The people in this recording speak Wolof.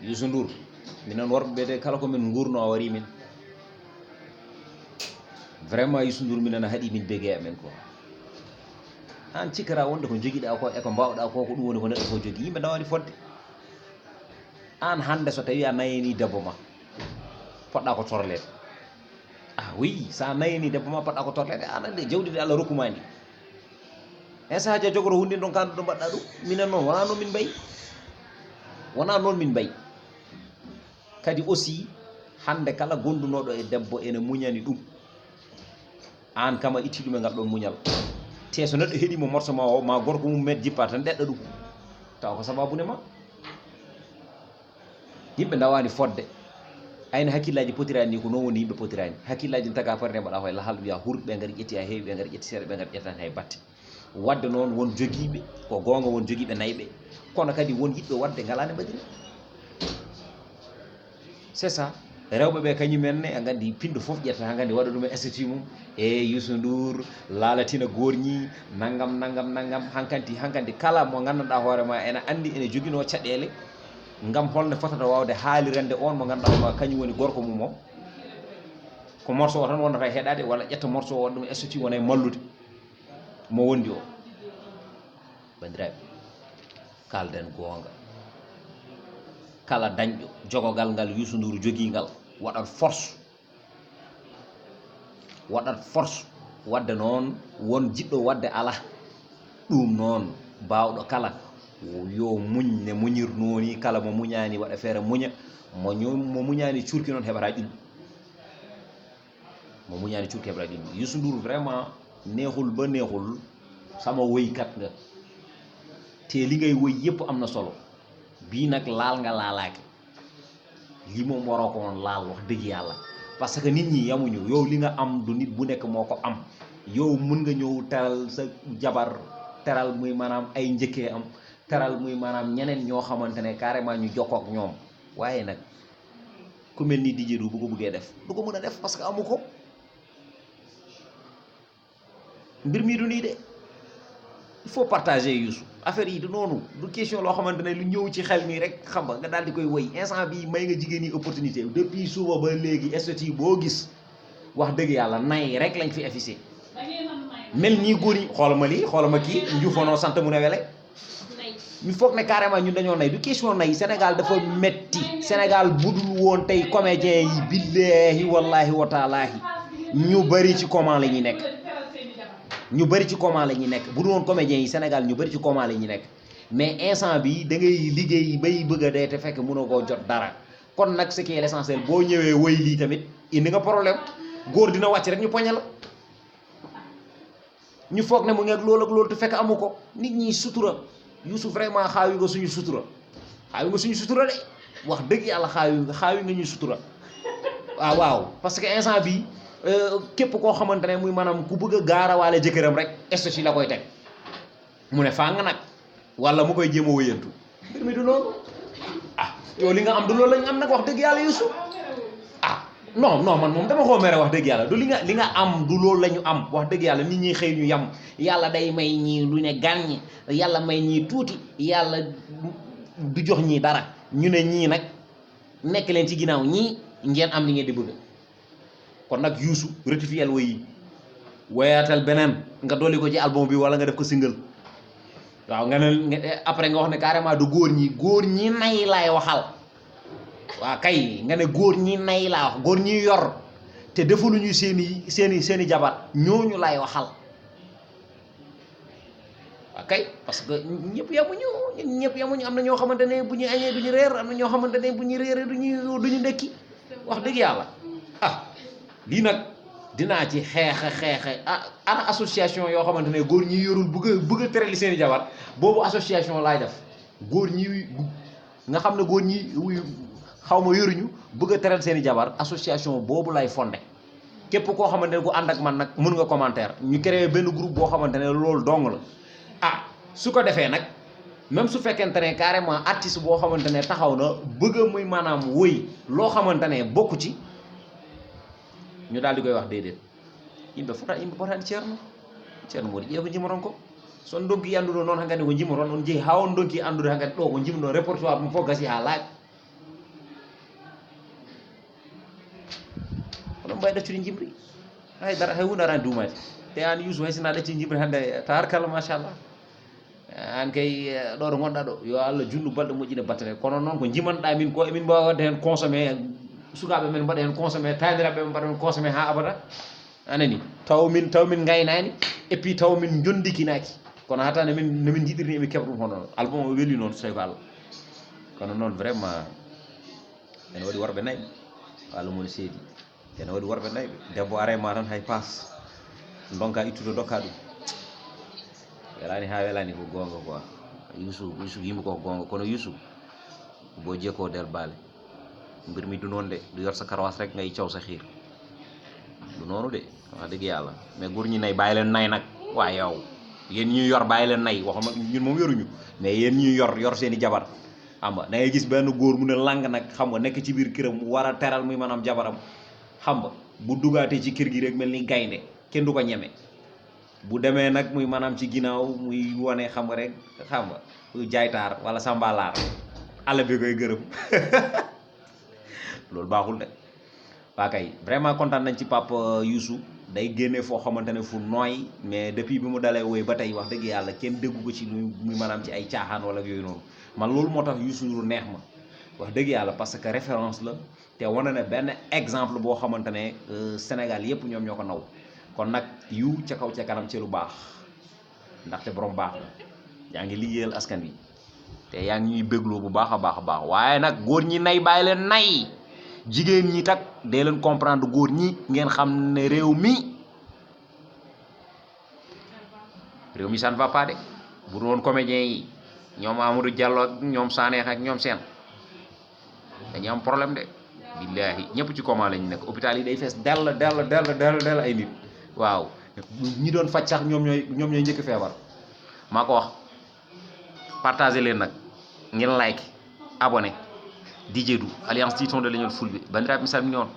Youssou Ndour minen worɓe de kala komin gurno o wari min vraiment Youssou Ndour minen haɗi min bege amen quoi an cikkata wonde ko joguiɗa ko eko mbawɗa ko ɗum woni ko neɗɗo fof jogui yimɓe dawani fodde an hande so tawi a nayini debbo ma poɗɗa ko torlede oui sa nayini debbo ma poɗɗa ko torlede an ande jawdi ndi Allah rokkuma ndi e sahaji a jogoro hunde ɗon kanduɗo mbaɗɗa ɗum minen noon wona noon min mbayi wona noon min mbayi kadi aussi hande kala gondunoɗo e debbo ene muñani ɗum an kama itti ɗum e ngal ɗon muñal te so neɗɗo heeɗimo morso ma o ma gorko mum med jippa tan ɗeɗɗa ɗum taw ko sababune ma yimɓe dawani fodde ayno hakkillaji potirani ni ko noon woni yimɓe potirani hakkillaji taga parne mbaɗa koye lahal wiya hurɓe gari ƴetti ha heewi ɓe gari ƴetti seeɗa ɓe gari ƴettani hay batte wadde noon won joguiɓe ko gonga won joguiɓe nayɓe kono kadi won yiɗɓe wadde ngalani mbaɗiri c'est ça rewɓe ɓe kañumenne a gandi pindo foof ƴetta ha gandi waɗa ɗum e statut mum e Youssou Ndour laalatina gorñi naggam hankanti kala mo gandanɗa hoorema ene andi ene joguino caɗele ngam holne fotata wawde haalirande on mo ganduɗa hoorema kañum woni gorko mum o ko morceau o tan wonnata heeɗade walla ƴetta morceau o waɗa ɗum statut wona e mallude mo wondi o bandiraɓe kalden gonga kala dañƴo jogogal ngal Youssou Ndour jogui ngal waɗat force wadde noon won jiɗɗo wadde ala ɗum noon bawɗo kala yo muñ ne muñirnoni kala mo muñani waɗa feere muña mo muñani curki noon heɓata ƴulɓi mo muñani curki heɓata ƴulɓi Youssou Ndour vraiment neexul ba neexul sama woykat nga te li ngay woy yépp am na solo bii nag laal nga laalaake lii moom waroo ko woon laal wax dëgg yàlla parce que nit ñi yamuñu yow li nga am du nit bu nekk moo ko am yow mun nga ñëw teral sa jabar teral muy maanaam ay njëkkee am teral muy maanaam ñeneen ñoo xamante ne carrément ñu jokkoo ak ñoom waaye nag ku mel ni DJ Dou bu ko bëggee def du ko mën a def parce que amu ko mbir mi du nii de il faut partager Youssou affaire yi du noonu du question loo xamante ne lu ñëw ci xel mi rek xam nga daal di koy woy instant bi may nga jigéen ñi opportunité depuis suba ba léegi statut boo gis wax dëgg yàlla nay rek lañ fi affiché mel nii góor ñi xoolal ma lii xoolal ma kii njuufanoo sant mu ne wele ñu foog ne carrément ñun dañoo nay du question nay Sénégal dafa metti Sénégal budul woon tey comédien yi billahi wallahi wa taalaahi ñu bari ci comment la ñuy nekk ñu bari ci comment la ñuy nekk bu dul woon comédiens yi Sénégal ñu bari ci comment la ñuy nekk mais instant bi da ngay liggéey bay bëgg a dee te fekk mënoo koo jot dara kon nag ce qui est l'essentiel boo ñëwee woy lii tamit indi nga problème góor dina wàcc rek ñu poñe la ñu foog ne mu ngi ak loolu te fekk amu ko nit ñi sutura Youssou vraiment xaawi nga suñu sutura de wax dëgg yàlla xaawi nga ñuy sutura waaw parce que instant bi képp koo xamante ne muy maanaam ku bëgg a gaarawaale jëkkëram rek statut la koy teg mu ne faa nga nag wala mu koy jéem a wëyantu mbir mi du loolu yow li nga am du loolu lañ am nag wax dëgg yàlla Youssou non man moom dama koo mere wax dëgg yàlla du li nga am du loolu la ñu am wax dëgg yàlla nit ñi xëy ñu yam yàlla day may ñii lu ne gàññ yàlla may ñii tuuti yàlla du jox ñii dara ñu ne ñii nag nekk leen ci ginnaaw ñii ngeen am li ngeen di bëgg kon nag Youssou rectifier woy woyaatal beneen nga dolli ko ci album bi wala nga def ko single waaw nga ne après nga wax ne carrément du góor ñi nay laay waxal waaw kay nga ne góor ñi nay laa wax góor ñi yor te defaluñu seeni jabar ñooñu laay waxal waaw kay parce que ñëpp yamuñu am na ñoo xamante ne bu ñu añee du ñu reer am na ñoo xamante ne bu ñu reeree du ñu ndekki wax dëgg yàlla lii nag dinaa ci xeexe ana association yoo xamante ne góor ñi yorul bëgg a terali seeni jabar boobu association laay def góor ñi nga xam ne góor ñi xaw ma yoruñu bëgg a teral seeni jabar association boobu lay fondé képp koo xamante ne ku ànd ak man nag mën nga commentaire ñu créé benn groupe boo xamante ne loolu dong la su ko defee nag même su fekkente ne carrément artiste boo xamante ne taxaw na bëgg a muy maanaam woy loo xamante ne bokku ci ñu daal di koy wax déedéet yimɓe potani ceerno modi ƴeew ko jimoron ko son donki anduɗo noon hankadi ko jimoron on jeeyi ha on donki andude hankadi ɗo ko jimɗo répertoire ɗum fof gasi ha laaɓi bay ɗaccude jimri haydara hay hunde arani duumade te an Youssou hay sina ɗacci jimri hannde tabarkalla machallah an kay ɗo ɗo gonɗa ɗo yo Allah junnu balɗe moƴƴine battane kono noon ko jimanɗa min ko emin mbawi wadde hen consommé sukaɓe men mbaɗa hen consommé taniraɓe men mbaɗa hen consommé ha abada anani taw min gaynani et puis taw min jondikinaki kono hata nomin jiɗirni emin keɓa ɗum hono album o weeli noon so tawi ko Allah kono noon vraiment ene waɗi worɓe nayɓe Allah moni seedi ene waɗi worɓe nayɓe debbo arema tan hay passe donka ittude dokka ɗum welani ha welani ko gonga quoi Youssou yimɓe ko gonga kono Youssou bo jekko del baale mbir mi du noon de du yor sa karawas rek ngay caw sa xiir du noonu de wax dëgg yàlla mais góor ñi nay bàyyi leen nay nag waa yow yéen ñuy yor bàyyi leen nay waxuma ñun moom yoruñu mais yéen ñuy yor seen i jabar xam nga da ngay gis benn góor mu ne lang nag xam nga nekk ci biir këram war a teral muy maanaam jabaram xam nga bu dugaatee ci kër gi rek mel ni gaynde kenn du ko ñeme bu demee nag muy maanaam ci ginnaaw muy wane xam nga rek xam nga jaaytaar wala sambalaar àll bi koy gërëm loolu baaxul de waa kay vraiment kontaan nañ ci Pape Youssou day génne foo xamante ne fu nooy mais depuis bi mu dalee woy ba tey wax dëgg yàlla kenn déggu ko ci lu muy maanaam ci ay caaxaan wala yooyu noonu man loolu moo tax Youssou lu neex ma wax dëgg yàlla parce que référence la te wane na benn exemple boo xamante ne Sénégal yëpp ñoom ñoo ko naw kon nag yu ca kaw ca kanam ci lu baax ndaxte borom baax la yaa ngi liggéeyal askan wi te yaa ngi ñuy bégloo bu baax a baax a baax waaye nag góor ñi nay bàyyi leen nay jigéen ñi tak dee leen comprendre góor ñi ngeen xam ne réew mi ça ne va pas de bu doon comédien yi ñoom Amadou Diallo ak ñoom Sanex ak ñoom seen dañuy am problème de billaahi ñëpp ci coma lañu nekk hôpital yi day fees dell ay nit waaw ñi doon faj sax ñoom ñooy njëkk feebar maa ko wax partagé leen nag ngeen like abonné DJ Du Alliance Titon de leñol fulɓe bandiraɓe mi salmini on